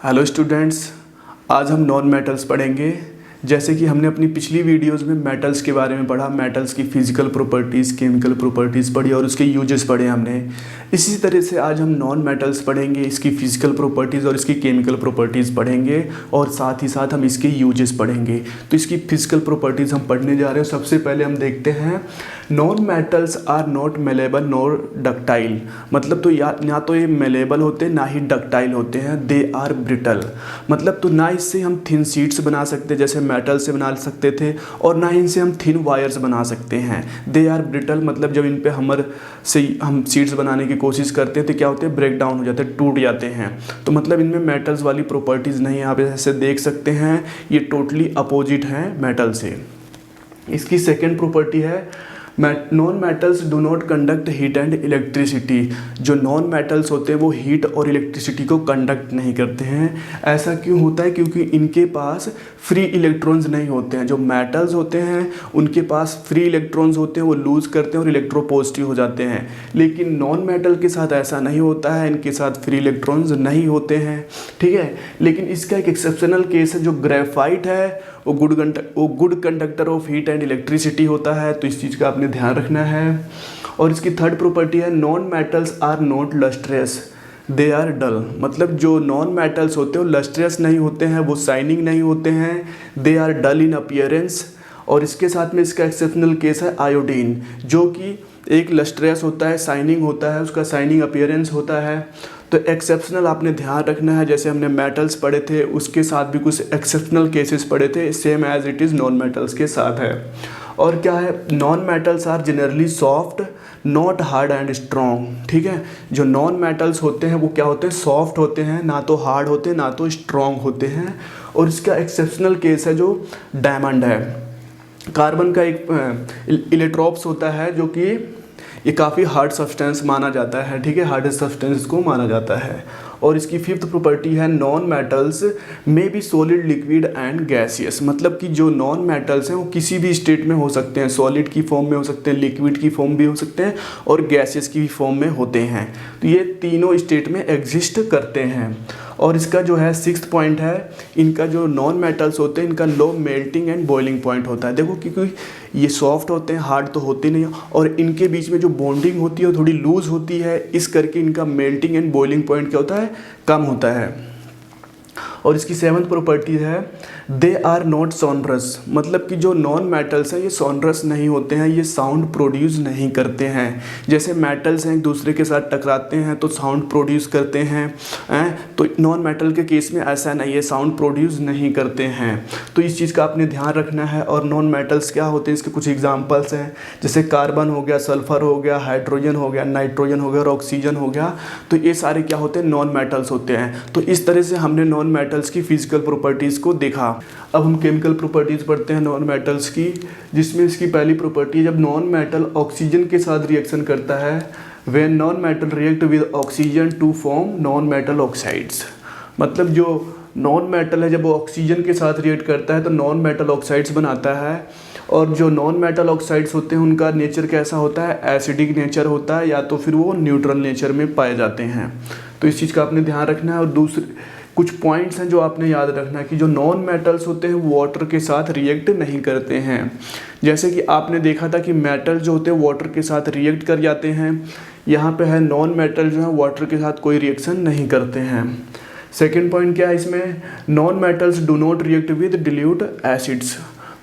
Hello students, आज हम non metals पढ़ेंगे। जैसे कि हमने अपनी पिछली वीडियोस में मेटल्स के बारे में पढ़ा, मेटल्स की फिजिकल प्रॉपर्टीज़, केमिकल प्रॉपर्टीज़ पढ़ी और उसके यूजेस पढ़े हमने। इसी तरह से आज हम नॉन मेटल्स पढ़ेंगे, इसकी फिजिकल प्रॉपर्टीज़ और इसकी केमिकल प्रॉपर्टीज़ पढ़ेंगे और साथ ही साथ हम इसके यूजेस पढ़ेंगे। तो इसकी फिजिकल प्रॉपर्टीज़ हम पढ़ने जा रहे हैं। सबसे पहले हम देखते हैं non metals are not malleable nor ductile. मतलब तो या तो ये मेलेबल होते हैं ना ही डक्टाइल होते हैं। दे आर ब्रिटल, मतलब तो ना इससे हम थिन शीट्स बना सकते जैसे मेटल से बना सकते थे और ना इनसे हम थिन वायर्स बना सकते हैं। दे आर ब्रिटल मतलब जब इन पे हमर से हम शीट्स बनाने की कोशिश करते हैं तो क्या होते हैं, ब्रेक डाउन हो जाते हैं, टूट जाते हैं। तो मतलब इनमें मेटल्स वाली प्रॉपर्टीज़ नहीं है। आप ऐसे देख सकते हैं ये टोटली अपोजिट हैं मेटल से। इसकी सेकेंड प्रॉपर्टी है non metals do not conduct heat and electricity. जो नॉन मेटल्स होते हैं वो हीट और इलेक्ट्रिसिटी को कंडक्ट नहीं करते हैं। ऐसा क्यों होता है? क्योंकि इनके पास फ्री इलेक्ट्रॉन्स नहीं होते हैं। जो मेटल्स होते हैं उनके पास फ्री इलेक्ट्रॉन्स होते हैं, वो लूज़ करते हैं और इलेक्ट्रोपॉजिटिव हो जाते हैं। लेकिन नॉन मेटल के साथ ऐसा नहीं होता है, इनके साथ फ्री इलेक्ट्रॉन्स नहीं होते हैं। ठीक है, लेकिन इसका एक एक्सेप्शनल केस है। जो ग्रेफाइट है वो good conductor of heat and electricity होता है। तो इस चीज़ का आपने ध्यान रखना है। और इसकी थर्ड प्रॉपर्टी है non metals are not lustrous, they are dull. मतलब जो नॉन मेटल्स होते हैं वो लस्ट्रियस नहीं होते हैं, वो शाइनिंग नहीं होते हैं। They are dull in appearance. और इसके साथ में इसका एक्सेप्शनल केस है आयोडीन, जो कि एक लस्ट्रियस होता है, शाइनिंग होता है, उसका शाइनिंग अपीयरेंस होता है। तो एक्सेप्शनल आपने ध्यान रखना है। जैसे हमने मेटल्स पढ़े थे उसके साथ भी कुछ एक्सेप्शनल केसेस पढ़े थे, same as it is non metals के साथ है। और क्या है, non metals are generally soft not hard and strong. ठीक है, जो नॉन मेटल्स होते हैं वो क्या होते हैं, सॉफ्ट होते हैं, ना तो हार्ड होते हैं ना तो स्ट्रॉन्ग होते हैं। और इसका एक्सेप्शनल केस है जो डायमंड है। कार्बन का एक इलेक्ट्रोप्स होता है जो कि ये काफ़ी हार्ड सब्सटेंस माना जाता है। ठीक है, हार्डेस्ट सब्सटेंस को माना जाता है। और इसकी फिफ्थ प्रॉपर्टी है नॉन मेटल्स में be solid, liquid and gaseous. मतलब कि जो नॉन मेटल्स हैं वो किसी भी स्टेट में हो सकते हैं, सॉलिड की फॉर्म में हो सकते हैं, लिक्विड की फॉर्म भी हो सकते हैं और गैसियस की फॉर्म में होते हैं। तो ये तीनों स्टेट में एग्जिस्ट करते हैं। और इसका जो है सिक्स्थ पॉइंट है, इनका जो नॉन मेटल्स होते हैं इनका low melting and boiling point होता है। देखो क्योंकि ये सॉफ्ट होते हैं, हार्ड तो होते नहीं, और इनके बीच में जो बॉन्डिंग होती है वो थोड़ी लूज होती है, इस करके इनका मेल्टिंग एंड बॉइलिंग पॉइंट क्या होता है, कम होता है। और इसकी सेवंथ प्रॉपर्टी है दे आर नॉट सोनरस। मतलब कि जो नॉन मेटल्स हैं ये सोनरस नहीं होते हैं, ये साउंड प्रोड्यूस नहीं करते हैं। जैसे मेटल्स हैं एक दूसरे के साथ टकराते हैं तो साउंड प्रोड्यूस करते हैं, तो नॉन मेटल के केस में ऐसा नहीं है, साउंड प्रोड्यूस नहीं करते हैं। तो इस चीज़ का आपने ध्यान रखना है। और नॉन मेटल्स क्या होते हैं, इसके कुछ एग्जाम्पल्स हैं, जैसे कार्बन हो गया, सल्फर हो गया, हाइड्रोजन हो गया, नाइट्रोजन हो गया और ऑक्सीजन हो गया। तो ये सारे क्या होते हैं, नॉन मेटल्स होते हैं। तो इस तरह से हमने नॉन मेटल्स की फिजिकल प्रॉपर्टीज़ को देखा। अब हम केमिकल प्रॉपर्टीज़ पढ़ते हैं नॉन मेटल्स की, जिसमें इसकी पहली प्रॉपर्टी है जब नॉन मेटल ऑक्सीजन के साथ रिएक्शन करता है, when non metal react with oxygen to form non metal oxides. मतलब जो नॉन मेटल है जब वो ऑक्सीजन के साथ रिएक्ट करता है तो नॉन मेटल ऑक्साइड्स बनाता है। और जो नॉन मेटल ऑक्साइड्स होते हैं उनका नेचर कैसा होता है, एसिडिक नेचर होता है या तो फिर वो न्यूट्रल नेचर में पाए जाते हैं। तो इस चीज़ का आपने ध्यान रखना है। और दूसरे कुछ पॉइंट्स हैं जो आपने याद रखना है कि जो नॉन मेटल्स होते हैं वाटर के साथ रिएक्ट नहीं करते हैं। जैसे कि आपने देखा था कि मेटल जो होते हैं वाटर के साथ रिएक्ट कर जाते हैं, यहाँ पे है नॉन मेटल जो है वाटर के साथ कोई रिएक्शन नहीं करते हैं। सेकेंड पॉइंट क्या है इसमें, non metals do not react with dilute acids.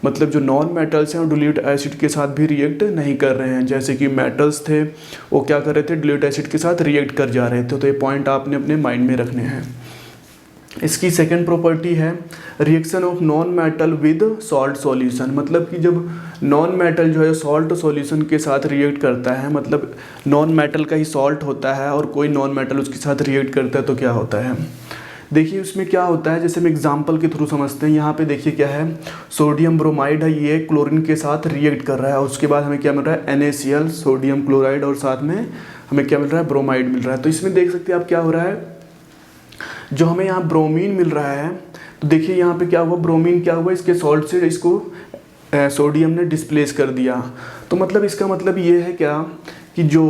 मतलब जो नॉन मेटल्स हैं वो डिल्यूट एसिड के साथ भी रिएक्ट नहीं कर रहे हैं। जैसे कि मेटल्स थे वो क्या कर रहे थे, डिल्यूट एसिड के साथ रिएक्ट कर जा रहे थे। तो ये पॉइंट आपने अपने माइंड में रखने हैं। इसकी सेकेंड प्रॉपर्टी है reaction of non metal with salt solution. मतलब कि जब नॉन मेटल जो है सॉल्ट सॉल्यूशन के साथ रिएक्ट करता है, मतलब नॉन मेटल का ही सॉल्ट होता है और कोई नॉन मेटल उसके साथ रिएक्ट करता है तो क्या होता है, देखिए उसमें क्या होता है। जैसे हम एग्जांपल के थ्रू समझते हैं। यहाँ पे देखिए क्या है, सोडियम ब्रोमाइड है, ये क्लोरीन के साथ रिएक्ट कर रहा है और उसके बाद हमें क्या मिल रहा है, NaCl सोडियम क्लोराइड, और साथ में हमें क्या मिल रहा है, ब्रोमाइड मिल रहा है। तो इसमें देख सकते हैं आप क्या हो रहा है, जो हमें यहाँ ब्रोमीन मिल रहा है, तो देखिए यहाँ पे क्या हुआ, ब्रोमीन क्या हुआ, इसके सॉल्ट से इसको सोडियम ने डिस्प्लेस कर दिया। तो मतलब इसका मतलब ये है क्या कि जो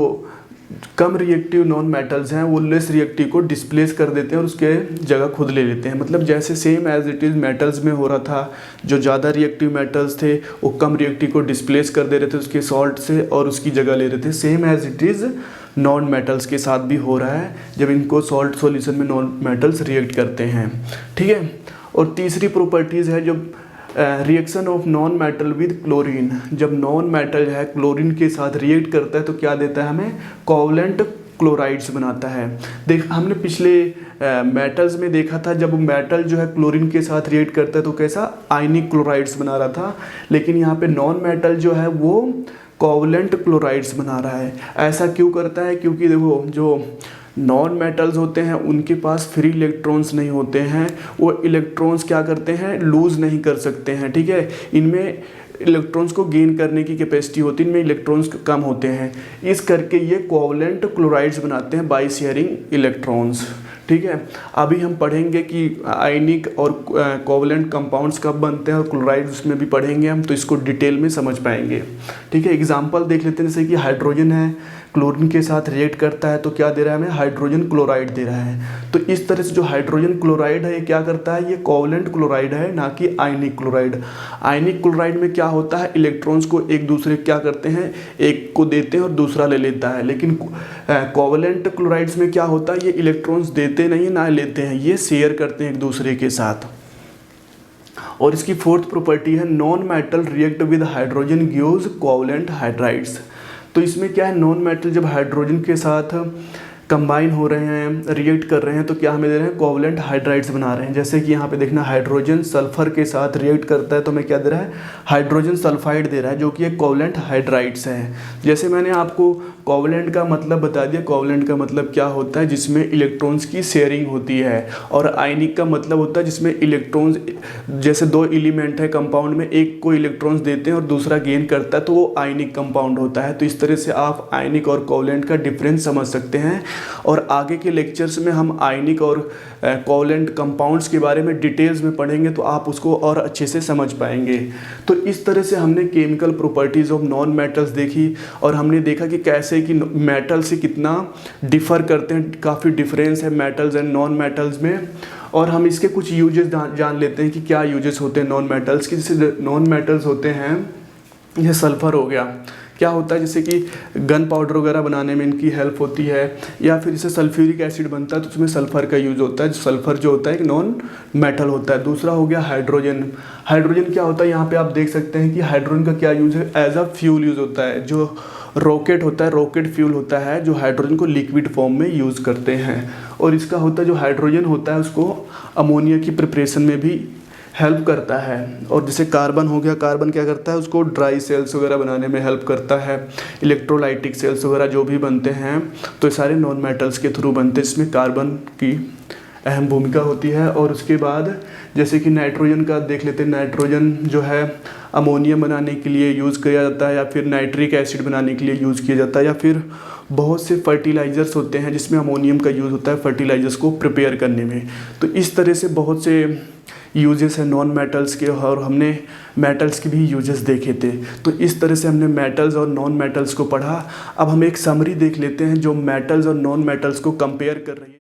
कम रिएक्टिव नॉन मेटल्स हैं वो लेस रिएक्टिव को डिस्प्लेस कर देते हैं और उसके जगह खुद ले लेते हैं। मतलब जैसे same as it is metals में हो रहा था, जो ज़्यादा रिएक्टिव मेटल्स थे वो कम रिएक्टिव को डिस्प्लेस कर दे रहे थे उसके सॉल्ट से और उसकी जगह ले रहे थे, same as it is non metals के साथ भी हो रहा है जब इनको सॉल्ट सॉल्यूशन में नॉन मेटल्स रिएक्ट करते हैं। ठीक है। और तीसरी प्रॉपर्टीज़ है जो reaction of non metal with chlorine. जब नॉन मेटल है क्लोरीन के साथ रिएक्ट करता है तो क्या देता है हमें, कोवलेंट क्लोराइड्स बनाता है। देख हमने पिछले मेटल्स में देखा था जब मेटल जो है क्लोरीन के साथ रिएक्ट करता है तो कैसा आयनिक क्लोराइड्स बना रहा था, लेकिन यहाँ पे नॉन मेटल जो है वो कोवलेंट क्लोराइड्स बना रहा है। ऐसा क्यों करता है, क्योंकि देखो जो नॉन मेटल्स होते हैं उनके पास फ्री इलेक्ट्रॉन्स नहीं होते हैं, वो इलेक्ट्रॉन्स क्या करते हैं, लूज़ नहीं कर सकते हैं। ठीक है। इनमें इलेक्ट्रॉन्स को गेन करने की कैपेसिटी होती है, इनमें इलेक्ट्रॉन्स कम होते हैं, इस करके ये कोवलेंट क्लोराइड्स बनाते हैं बाय शेयरिंग इलेक्ट्रॉन्स। ठीक है। अभी हम पढ़ेंगे कि आयनिक और कोवलेंट कंपाउंड्स कब बनते हैं और क्लोराइड उसमें भी पढ़ेंगे हम, तो इसको डिटेल में समझ पाएंगे। ठीक है। एग्जांपल देख लेते हैं, जैसे कि हाइड्रोजन है क्लोरीन के साथ रिएक्ट करता है तो क्या दे रहा है हमें, हाइड्रोजन क्लोराइड दे रहा है। तो इस तरह से जो हाइड्रोजन क्लोराइड है ये क्या करता है, ये कोवलेंट क्लोराइड है ना कि आयनिक क्लोराइड। आयनिक क्लोराइड में क्या होता है, इलेक्ट्रॉन्स को एक दूसरे क्या करते हैं, एक को देते हैं और दूसरा ले लेता है, लेकिन कोवलेंट क्लोराइड्स में क्या होता है, ये इलेक्ट्रॉन्स देते नहीं ना लेते हैं, ये शेयर करते हैं एक दूसरे के साथ। और इसकी फोर्थ प्रॉपर्टी है non metal react with hydrogen gives covalent hydrides. तो इसमें क्या है, नॉन मेटल जब हाइड्रोजन के साथ कंबाइन हो रहे हैं, रिएक्ट कर रहे हैं, तो क्या हमें दे रहे हैं, कोवलेंट हाइड्राइड्स बना रहे हैं। जैसे कि यहाँ पे देखना हाइड्रोजन सल्फर के साथ रिएक्ट करता है तो हमें क्या दे रहा है, हाइड्रोजन सल्फाइड दे रहा है जो कि एक कोवलेंट हाइड्राइड्स है। जैसे मैंने आपको कोवलेंट का मतलब बता दिया, कोवलेंट का मतलब क्या होता है, जिसमें इलेक्ट्रॉन्स की शेयरिंग होती है। और आयनिक का मतलब होता है जिसमें इलेक्ट्रॉन्स, जैसे दो एलिमेंट है कंपाउंड में, एक को इलेक्ट्रॉन्स देते हैं और दूसरा गेन करता है तो वो आयनिक कंपाउंड होता है। तो इस तरह से आप आयनिक और कोवलेंट का डिफरेंस समझ सकते हैं। और आगे के लेक्चर्स में हम आयनिक और कोवलेंट कंपाउंड्स के बारे में डिटेल्स में पढ़ेंगे तो आप उसको और अच्छे से समझ पाएंगे। तो इस तरह से हमने chemical properties of non metals देखी और हमने देखा कि कैसे कि मेटल से कितना डिफ़र करते हैं, काफ़ी डिफरेंस है मेटल्स एंड नॉन मेटल्स में। और हम इसके कुछ यूजेस जान लेते हैं कि क्या यूजेस होते हैं नॉन मेटल्स के। जैसे नॉन मेटल्स होते हैं, जैसे सल्फ़र हो गया, क्या होता है जैसे कि गन पाउडर वगैरह बनाने में इनकी हेल्प होती है, या फिर जैसे सल्फ्यूरिक एसिड बनता है तो उसमें सल्फ़र का यूज़ होता है। सल्फ़र जो होता है एक नॉन मेटल होता है। दूसरा हो गया हाइड्रोजन। हाइड्रोजन क्या होता है, यहाँ पे आप देख सकते हैं कि हाइड्रोजन का क्या यूज़ है, एज अ फ्यूल यूज़ होता है। जो रॉकेट होता है, रॉकेट फ्यूल होता है जो हाइड्रोजन को लिक्विड फॉर्म में यूज़ करते हैं। और इसका होता है जो हाइड्रोजन होता है उसको अमोनिया की प्रिपरेशन में भी हेल्प करता है। और जैसे कार्बन हो गया, कार्बन क्या करता है, उसको ड्राई सेल्स वगैरह बनाने में हेल्प करता है। इलेक्ट्रोलाइटिक सेल्स वगैरह जो भी बनते हैं तो ये सारे नॉन मेटल्स के थ्रू बनते हैं, इसमें कार्बन की अहम भूमिका होती है। और उसके बाद जैसे कि नाइट्रोजन का देख लेते हैं, नाइट्रोजन जो है अमोनिया बनाने के लिए यूज़ किया जाता है, या फिर नाइट्रिक एसिड बनाने के लिए यूज़ किया जाता है, या फिर बहुत से फर्टिलाइज़र्स होते हैं जिसमें अमोनियम का यूज़ होता है फर्टिलाइज़र्स को प्रिपेयर करने में। तो इस तरह से बहुत से यूजेस हैं नॉन मेटल्स के, और हमने मेटल्स के भी यूजेस देखे थे। तो इस तरह से हमने मेटल्स और नॉन मेटल्स को पढ़ा। अब हम एक समरी देख लेते हैं जो मेटल्स और नॉन मेटल्स को कंपेयर कर रही है।